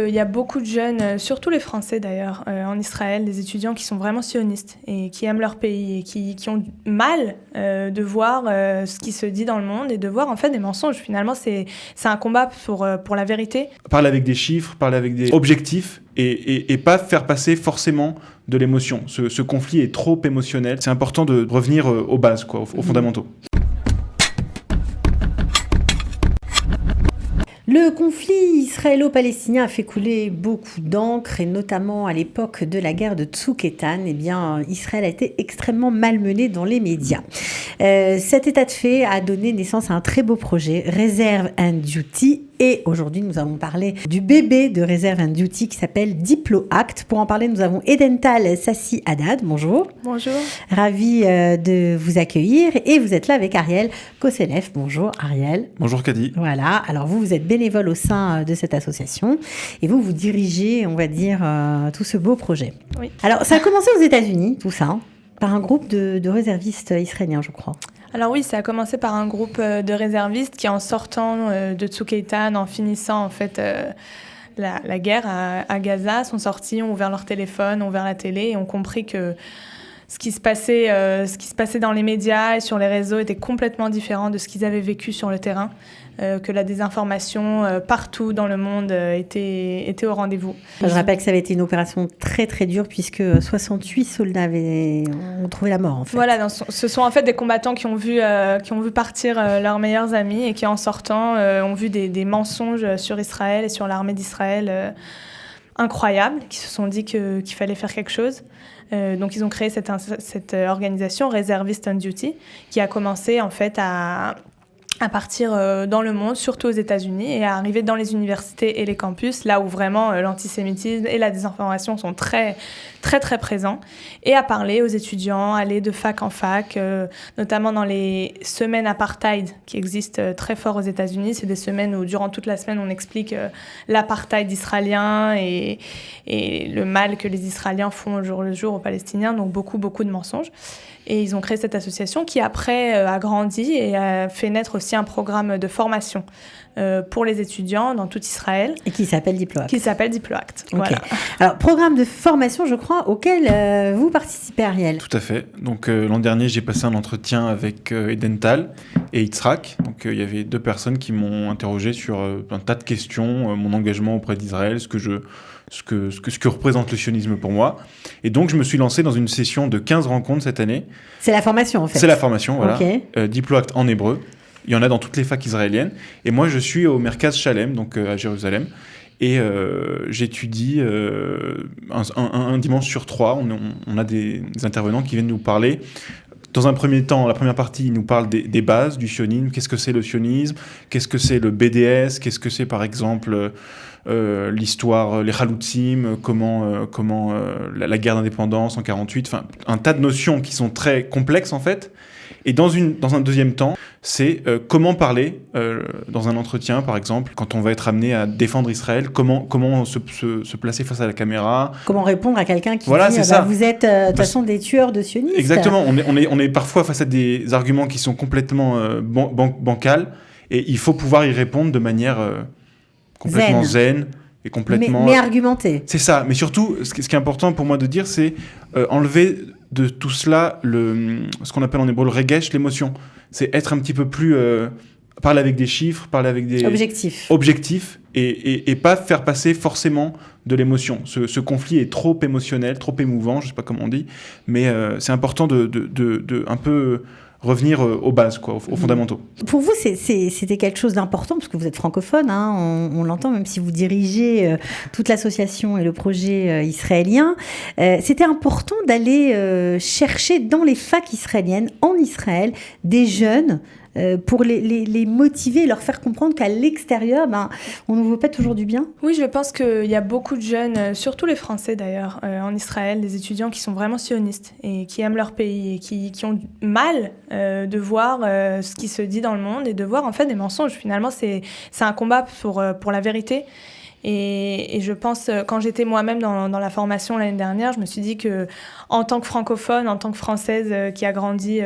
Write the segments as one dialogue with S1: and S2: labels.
S1: Il y a beaucoup de jeunes, surtout les Français d'ailleurs, en Israël, des étudiants qui sont vraiment sionistes et qui aiment leur pays et qui ont du mal de voir ce qui se dit dans le monde et de voir en fait des mensonges. Finalement, c'est un combat pour la vérité.
S2: Parler avec des chiffres, parler avec des objectifs et pas faire passer forcément de l'émotion. Ce conflit est trop émotionnel. C'est important de revenir aux bases, aux fondamentaux.
S3: Le conflit israélo-palestinien a fait couler beaucoup d'encre et notamment à l'époque de la guerre de Tzuk-Eitan, Israël a été extrêmement malmené dans les médias. Cet état de fait a donné naissance à un très beau projet, Reserve and Duty. Et aujourd'hui, nous allons parler du bébé de Reserve and Duty qui s'appelle DiploAct. Pour en parler, nous avons Edental Sassi Haddad. Bonjour.
S1: Bonjour.
S3: Ravi de vous accueillir. Et vous êtes là avec Ariel Kosselef. Bonjour Ariel.
S2: Bonjour Kadi.
S3: Voilà. Alors vous êtes bénévole au sein de cette association et vous dirigez, on va dire, tout ce beau projet.
S1: Oui.
S3: Alors ça a commencé aux États-Unis, tout ça, par un groupe de réservistes israéliens, je crois.
S1: Alors oui, ça a commencé par un groupe de réservistes qui, en sortant de Tzuk-Eitan, en finissant en fait la guerre à Gaza, sont sortis, ont ouvert leur téléphone, ont ouvert la télé et ont compris que ce qui se passait dans les médias et sur les réseaux était complètement différent de ce qu'ils avaient vécu sur le terrain, que la désinformation partout dans le monde était au rendez-vous.
S3: Je rappelle que ça avait été une opération très très dure puisque 68 soldats ont trouvé la mort en fait.
S1: Voilà, ce sont en fait des combattants qui ont vu partir leurs meilleurs amis et qui en sortant ont vu des mensonges sur Israël et sur l'armée d'Israël incroyables, qui se sont dit qu'il fallait faire quelque chose. Donc ils ont créé cette organisation Reservist on Duty qui a commencé en fait à partir dans le monde, surtout aux États-Unis, et à arriver dans les universités et les campus, là où vraiment l'antisémitisme et la désinformation sont très, très, très présents, et à parler aux étudiants, aller de fac en fac, notamment dans les semaines apartheid qui existent très fort aux États-Unis. C'est des semaines où, durant toute la semaine, on explique l'apartheid israélien et le mal que les Israéliens font au jour le jour aux Palestiniens, donc beaucoup, beaucoup de mensonges. Et ils ont créé cette association qui, après, a grandi et a fait naître aussi un programme de formation pour les étudiants dans tout Israël.
S3: Et qui s'appelle DiploAct.
S1: DiploAct,
S3: okay.
S1: Voilà.
S3: Alors, programme de formation, je crois, auquel vous participez, Ariel.
S2: Tout à fait. Donc, l'an dernier, j'ai passé un entretien avec Edental et Yitzhak. Donc, il y avait deux personnes qui m'ont interrogé sur un tas de questions, mon engagement auprès d'Israël, ce que représente le sionisme pour moi. Et donc, je me suis lancé dans une session de 15 rencontres cette année.
S3: C'est la formation, en fait.
S2: C'est la formation, voilà.
S3: Okay.
S2: DiploAct en hébreu. Il y en a dans toutes les facs israéliennes. Et moi, je suis au Merkaz Shalem, donc à Jérusalem. Et j'édie un dimanche sur 3. On a des intervenants qui viennent nous parler. Dans un premier temps, la première partie, ils nous parlent des bases du sionisme. Qu'est-ce que c'est le sionisme ? Qu'est-ce que c'est le BDS ? Qu'est-ce que c'est, par exemple, l'histoire, les Chalutzim, comment la guerre d'indépendance en 48, enfin un tas de notions qui sont très complexes en fait. Et dans un deuxième temps, c'est comment parler dans un entretien, par exemple, quand on va être amené à défendre Israël, comment se placer face à la caméra.
S3: Comment répondre à quelqu'un qui
S2: voilà,
S3: dit vous êtes de toute façon des tueurs de sionistes.
S2: Exactement, on est parfois face à des arguments qui sont complètement bancals et il faut pouvoir y répondre de manière complètement zen et complètement...
S3: Mais argumenté.
S2: C'est ça, mais surtout, ce qui est important pour moi de dire, c'est enlever de tout cela ce qu'on appelle en hébreu le regesh, l'émotion. C'est être un petit peu plus... parler avec des chiffres, parler avec des... Objectifs et pas faire passer forcément de l'émotion. Ce conflit est trop émotionnel, trop émouvant, je sais pas comment on dit, mais c'est important de un peu... revenir aux bases, aux fondamentaux.
S3: Pour vous, c'était quelque chose d'important, parce que vous êtes francophone, hein, on l'entend, même si vous dirigez toute l'association et le projet israélien. C'était important d'aller chercher dans les facs israéliennes, en Israël, des jeunes pour les motiver, leur faire comprendre qu'à l'extérieur, on ne veut pas toujours du bien.
S1: Oui, je pense qu'il y a beaucoup de jeunes, surtout les Français d'ailleurs, en Israël, des étudiants qui sont vraiment sionistes et qui aiment leur pays et qui ont du mal de voir ce qui se dit dans le monde et de voir en fait des mensonges. Finalement, c'est un combat pour la vérité. Et je pense, quand j'étais moi-même dans la formation l'année dernière, je me suis dit que en tant que francophone, en tant que Française qui a grandi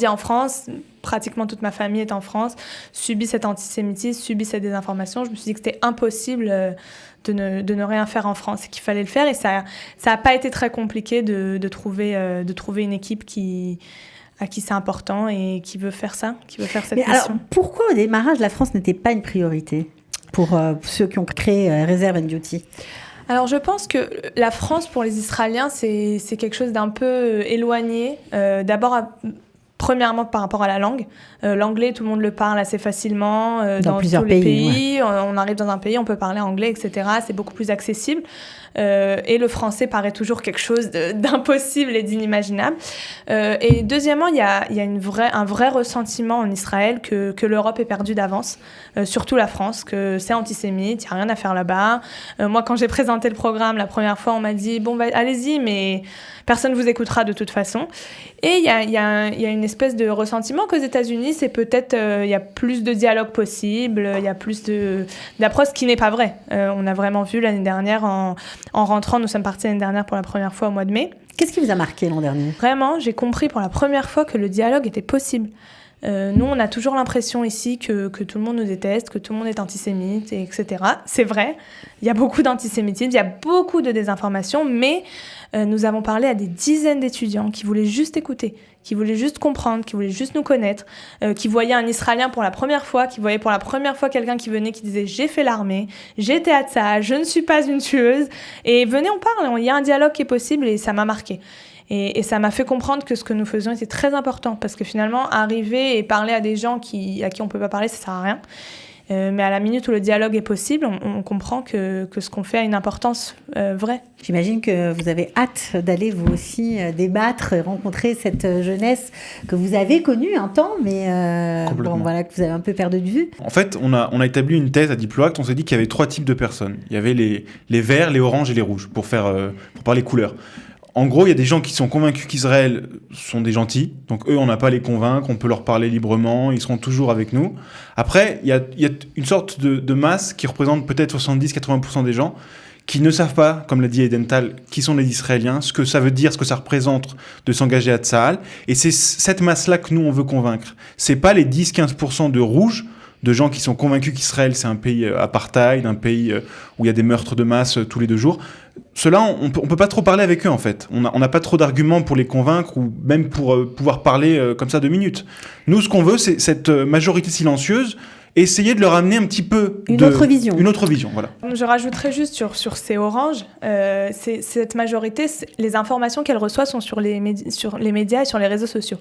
S1: en France, pratiquement toute ma famille est en France, subit cet antisémitisme, subit cette désinformation. Je me suis dit que c'était impossible de ne rien faire en France et qu'il fallait le faire. Et ça a pas été très compliqué de trouver une équipe à qui c'est important et qui veut faire ça, qui veut faire cette mission.
S3: Alors, pourquoi au démarrage, la France n'était pas une priorité pour ceux qui ont créé Reserve and Duty ?
S1: Alors, je pense que la France, pour les Israéliens, c'est quelque chose d'un peu éloigné. D'abord, premièrement, par rapport à la langue. L'anglais, tout le monde le parle assez facilement. Dans
S3: plusieurs
S1: tous les
S3: pays.
S1: Ouais. On arrive dans un pays, on peut parler anglais, etc. C'est beaucoup plus accessible. Et le français paraît toujours quelque chose d'impossible et d'inimaginable. Et deuxièmement, il y a un vrai ressentiment en Israël que l'Europe est perdue d'avance, surtout la France, que c'est antisémite, il n'y a rien à faire là-bas. Moi, quand j'ai présenté le programme la première fois, on m'a dit « Bon, allez-y, mais personne ne vous écoutera de toute façon ». Et il y a une espèce de ressentiment qu'aux États-Unis, c'est peut-être il y a plus de dialogue possible, il y a plus d'approche, ce qui n'est pas vrai. On a vraiment vu l'année dernière en rentrant, nous sommes partis l'année dernière pour la première fois au mois de mai.
S3: Qu'est-ce qui vous a marqué l'an dernier ?
S1: Vraiment, j'ai compris pour la première fois que le dialogue était possible. Nous, on a toujours l'impression ici que tout le monde nous déteste, que tout le monde est antisémite, etc. C'est vrai, il y a beaucoup d'antisémitisme, il y a beaucoup de désinformation, mais nous avons parlé à des dizaines d'étudiants qui voulaient juste écouter, qui voulaient juste comprendre, qui voulaient juste nous connaître, qui voyaient un Israélien pour la première fois, qui voyaient pour la première fois quelqu'un qui venait, qui disait « J'ai fait l'armée, j'étais à Tsahal, je ne suis pas une tueuse ». Et venez, on parle, il y a un dialogue qui est possible et ça m'a marqué. Et ça m'a fait comprendre que ce que nous faisions était très important, parce que finalement, arriver et parler à des gens à qui on ne peut pas parler, ça ne sert à rien. Mais à la minute où le dialogue est possible, on comprend que ce qu'on fait a une importance vraie.
S3: J'imagine que vous avez hâte d'aller vous aussi débattre, rencontrer cette jeunesse que vous avez connue un temps, mais que vous avez un peu perdu de vue.
S2: En fait, on a établi une thèse à Diploact, on s'est dit qu'il y avait 3 types de personnes. Il y avait les verts, les oranges et les rouges, pour parler couleurs. En gros, il y a des gens qui sont convaincus qu'Israël sont des gentils. Donc eux, on n'a pas à les convaincre, on peut leur parler librement, ils seront toujours avec nous. Après, il y a une sorte de masse qui représente peut-être 70-80% des gens qui ne savent pas, comme l'a dit Edental, qui sont les Israéliens, ce que ça veut dire, ce que ça représente de s'engager à Tsahal. Et c'est cette masse-là que nous, on veut convaincre. C'est pas les 10-15% de rouges, de gens qui sont convaincus qu'Israël, c'est un pays apartheid, un pays où il y a des meurtres de masse tous les 2 jours. Ceux-là, on peut pas trop parler avec eux, en fait. On n'a pas trop d'arguments pour les convaincre ou même pour pouvoir parler comme ça 2 minutes. Nous, ce qu'on veut, c'est cette majorité silencieuse, essayer de leur amener un petit peu
S3: Une autre vision,
S2: voilà.
S1: Je rajouterais juste sur ces oranges, cette majorité, les informations qu'elle reçoit sont sur les médias et sur les réseaux sociaux.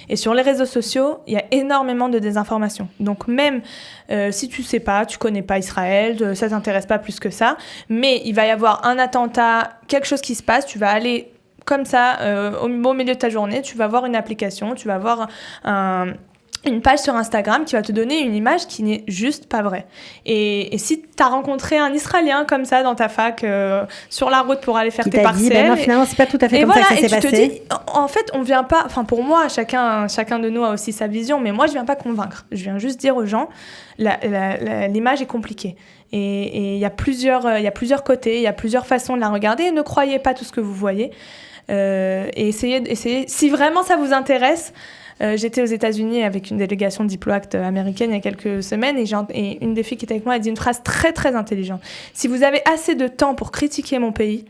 S1: Et sur les réseaux sociaux, il y a énormément de désinformation. Donc même si tu sais pas, tu connais pas Israël, ça t'intéresse pas plus que ça, mais il va y avoir un attentat, quelque chose qui se passe, tu vas aller comme ça au milieu de ta journée, tu vas voir une application, tu vas voir une page sur Instagram qui va te donner une image qui n'est juste pas vraie. Et si tu as rencontré un Israélien comme ça dans ta fac, sur la route pour aller faire tes partiels...
S3: non, finalement, c'est pas tout à fait comme ça que ça s'est passé. Et tu te dis,
S1: en fait, on vient pas... Enfin, pour moi, chacun de nous a aussi sa vision, mais moi, je viens pas convaincre. Je viens juste dire aux gens, l'image est compliquée. Et il y a plusieurs côtés, il y a plusieurs façons de la regarder. Et ne croyez pas tout ce que vous voyez. Et essayez... Si vraiment ça vous intéresse... J'étais aux États-Unis avec une délégation de Diploact américaine il y a quelques semaines et une des filles qui était avec moi a dit une phrase très très intelligente. Si vous avez assez de temps pour critiquer mon pays,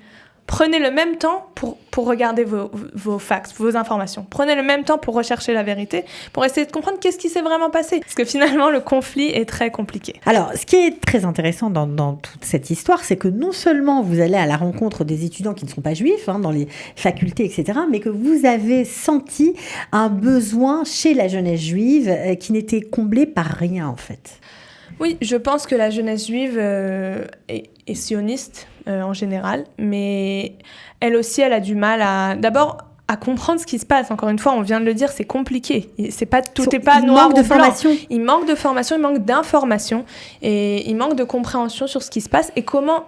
S1: prenez le même temps pour regarder vos facts, vos informations. Prenez le même temps pour rechercher la vérité, pour essayer de comprendre qu'est-ce qui s'est vraiment passé. Parce que finalement, le conflit est très compliqué.
S3: Alors, ce qui est très intéressant dans toute cette histoire, c'est que non seulement vous allez à la rencontre des étudiants qui ne sont pas juifs, dans les facultés, etc., mais que vous avez senti un besoin chez la jeunesse juive qui n'était comblé par rien, en fait.
S1: Oui, je pense que la jeunesse juive est sioniste en général, mais elle aussi, elle a du mal à comprendre ce qui se passe. Encore une fois, on vient de le dire, c'est compliqué. Tout n'est pas noir ou blanc. Il manque de formation, il manque d'information et il manque de compréhension sur ce qui se passe et comment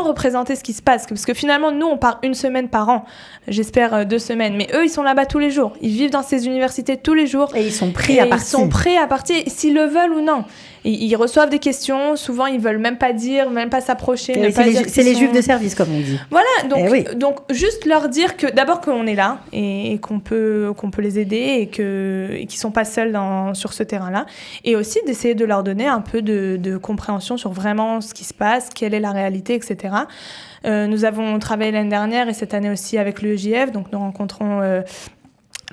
S1: représenter ce qui se passe. Parce que finalement, nous, on part 1 semaine par an, j'espère 2 semaines, mais eux, ils sont là-bas tous les jours. Ils vivent dans ces universités tous les jours.
S3: Et ils sont prêts à partir.
S1: Ils sont prêts à partir, s'ils le veulent ou non. Ils reçoivent des questions, souvent ils veulent même pas dire, même pas s'approcher.
S3: C'est les juifs de service, comme on dit.
S1: Voilà, donc juste leur dire que d'abord qu'on est là, là et qu'on peut les aider et qu'ils ne sont pas seuls sur ce terrain-là. Et aussi d'essayer de leur donner un peu de compréhension sur vraiment ce qui se passe, quelle est la réalité, etc. Nous avons travaillé l'année dernière et cette année aussi avec l'EJF, donc nous rencontrons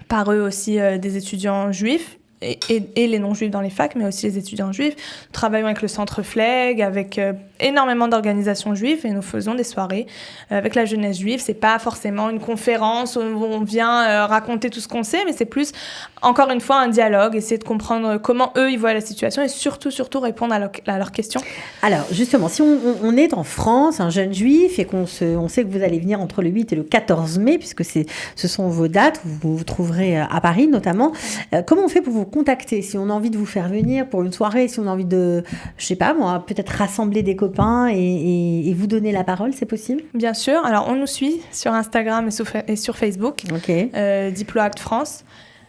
S1: par eux aussi des étudiants juifs et les non-juifs dans les facs, mais aussi les étudiants juifs. Nous travaillons avec le Centre Fleg, avec énormément d'organisations juives et nous faisons des soirées avec la jeunesse juive. C'est pas forcément une conférence où on vient raconter tout ce qu'on sait, mais c'est plus, encore une fois, un dialogue, essayer de comprendre comment eux, ils voient la situation et surtout répondre à leurs questions.
S3: Alors, justement, si on est en France, un jeune juif, et on sait que vous allez venir entre le 8 et le 14 mai, puisque ce sont vos dates, vous vous trouverez à Paris notamment, comment on fait pour vous contacter si on a envie de vous faire venir pour une soirée, si on a envie de, je sais pas moi, peut-être rassembler des copains et vous donner la parole, c'est possible?
S1: Bien sûr. Alors, on nous suit sur Instagram et sur Facebook, Diploact France.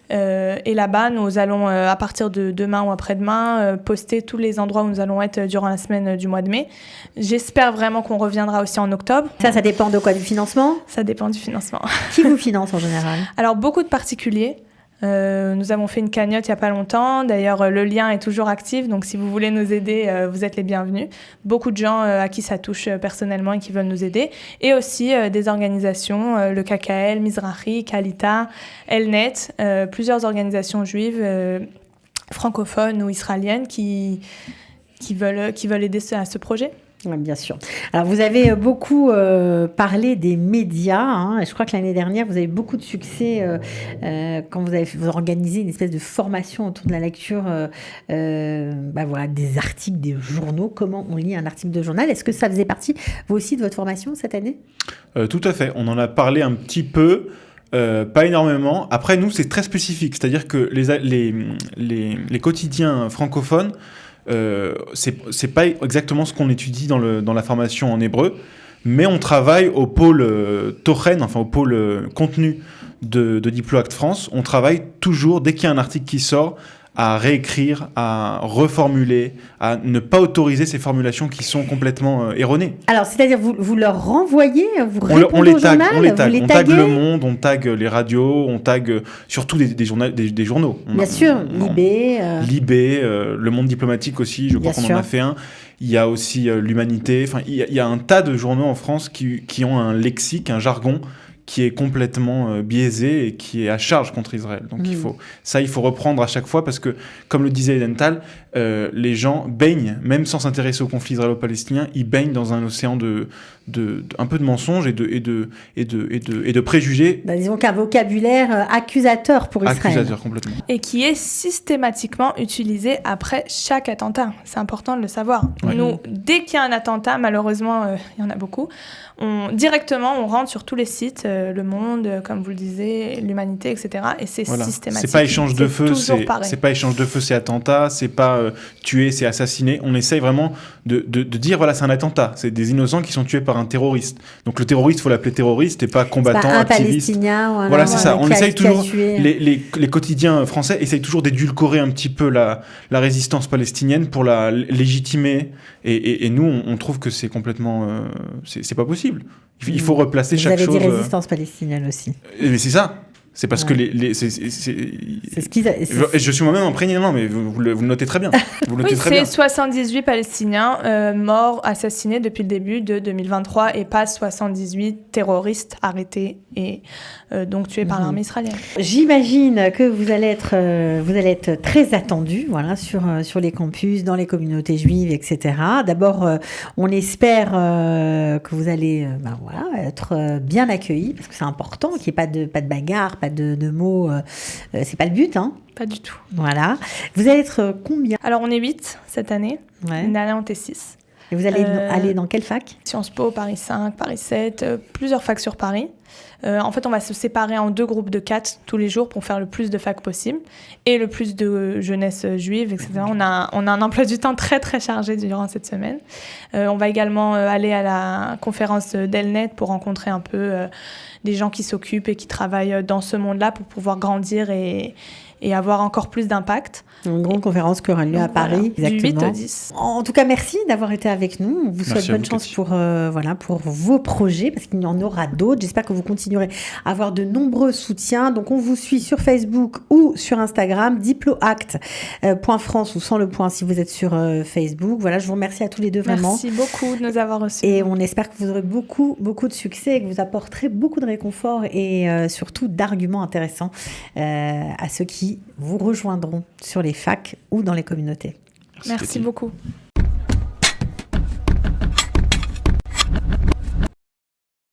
S1: Et là-bas, nous allons, à partir de demain ou après-demain, poster tous les endroits où nous allons être durant la semaine du mois de mai. J'espère vraiment qu'on reviendra aussi en octobre.
S3: Ça dépend de quoi? Du financement?
S1: Ça dépend du financement.
S3: Qui vous finance en général? Alors,
S1: beaucoup de particuliers. Nous avons fait une cagnotte il n'y a pas longtemps. D'ailleurs, le lien est toujours actif. Donc, si vous voulez nous aider, vous êtes les bienvenus. Beaucoup de gens à qui ça touche personnellement et qui veulent nous aider. Et aussi des organisations, le KKL, Mizrahi, Kalita, Elnet, plusieurs organisations juives francophones ou israéliennes qui veulent aider à ce projet.
S3: Oui, bien sûr. Alors, vous avez beaucoup parlé des médias. Et je crois que l'année dernière, vous avez beaucoup de succès quand vous avez organisé une espèce de formation autour de la lecture des articles, des journaux. Comment on lit un article de journal? Est-ce que ça faisait partie, vous aussi, de votre formation cette année?
S2: Tout à fait. On en a parlé un petit peu. Pas énormément. Après, nous, c'est très spécifique. C'est-à-dire que les quotidiens francophones, c'est pas exactement ce qu'on étudie dans la formation en hébreu, mais on travaille au pôle Tochen, enfin au pôle contenu de Diploact France. On travaille toujours, dès qu'il y a un article qui sort, à réécrire, à reformuler, à ne pas autoriser ces formulations qui sont complètement erronées.
S3: Alors, c'est-à-dire, vous leur renvoyez, vous répondez au journal,
S2: on les tag Le Monde, on tag les radios, on tag surtout des journaux.
S3: Bien sûr, Libé.
S2: Libé, Le Monde diplomatique aussi, je crois qu'on en a fait un. Il y a aussi l'Humanité. Enfin, il y a un tas de journaux en France qui ont un lexique, un jargon qui est complètement biaisé et qui est à charge contre Israël. Donc il faut reprendre à chaque fois parce que, comme le disait Edental, les gens baignent, même sans s'intéresser au conflit israélo-palestinien, ils baignent dans un océan un peu de mensonges et de préjugés.
S3: Disons qu'un vocabulaire accusateur pour Israël.
S2: Accusateur, complètement.
S1: Et qui est systématiquement utilisé après chaque attentat. C'est important de le savoir. Ouais. Nous, dès qu'il y a un attentat, malheureusement, il y en a beaucoup, directement, on rentre sur tous les sites, Le Monde, comme vous le disiez, l'Humanité, etc. Et c'est systématique.
S2: C'est pas échange de feu, c'est pas échange de feu, c'est attentat, c'est pas tuer, c'est assassiner. On essaye vraiment de dire, voilà, c'est un attentat. C'est des innocents qui sont tués par un terroriste. Donc le terroriste, il faut l'appeler terroriste et pas combattant,
S3: pas un
S2: activiste.
S3: Palestinien.
S2: Voilà, c'est ça. On essaye toujours, les quotidiens français essayent toujours d'édulcorer un petit peu la résistance palestinienne pour la légitimer. Et nous, on trouve que c'est complètement... c'est pas possible. Il faut replacer chaque chose...
S3: Vous avez dit résistance palestinienne aussi.
S2: Mais c'est ça. C'est parce que c'est ce qu'ils... Je suis moi-même imprégné, non, mais vous le notez très bien. Vous le notez très bien.
S1: C'est 78 Palestiniens morts, assassinés depuis le début de 2023 et pas 78 terroristes arrêtés et donc tués par l'armée israélienne.
S3: J'imagine que vous allez être très attendus, voilà, sur les campus, dans les communautés juives, etc. D'abord, on espère que vous allez être bien accueillis, parce que c'est important qu'il n'y ait pas de bagarre, pas de mots, c'est pas le but, hein?
S1: Pas du tout.
S3: Voilà. Vous allez être combien?
S1: Alors, on est 8 cette année. Ouais. L'année dernière, on était 6.
S3: Et vous allez aller dans quelle fac?
S1: Sciences Po, Paris 5, Paris 7, plusieurs facs sur Paris. En fait, on va se séparer en 2 groupes de 4 tous les jours pour faire le plus de facs possible et le plus de jeunesse juive, etc. On a un emploi du temps très, très chargé durant cette semaine. On va également aller à la conférence d'Elnet pour rencontrer un peu des gens qui s'occupent et qui travaillent dans ce monde-là pour pouvoir grandir et et avoir encore plus d'impact.
S3: Une grande conférence qui aura lieu à Paris.
S1: Voilà, du 8
S3: exactement.
S1: au 10.
S3: En tout cas, merci d'avoir été avec nous. On vous souhaite
S2: Merci à
S3: bonne
S2: vous,
S3: chance
S2: Cathy.
S3: pour vos projets, parce qu'il y en aura d'autres. J'espère que vous continuerez à avoir de nombreux soutiens. Donc, on vous suit sur Facebook ou sur Instagram, diploact.france ou sans le point si vous êtes sur Facebook. Voilà, je vous remercie à tous les deux vraiment.
S1: Merci beaucoup de nous avoir reçus.
S3: Et on espère que vous aurez beaucoup de succès et que vous apporterez beaucoup de réconfort et surtout d'arguments intéressants à ceux qui vous rejoindront sur les facs ou dans les communautés.
S1: Merci beaucoup.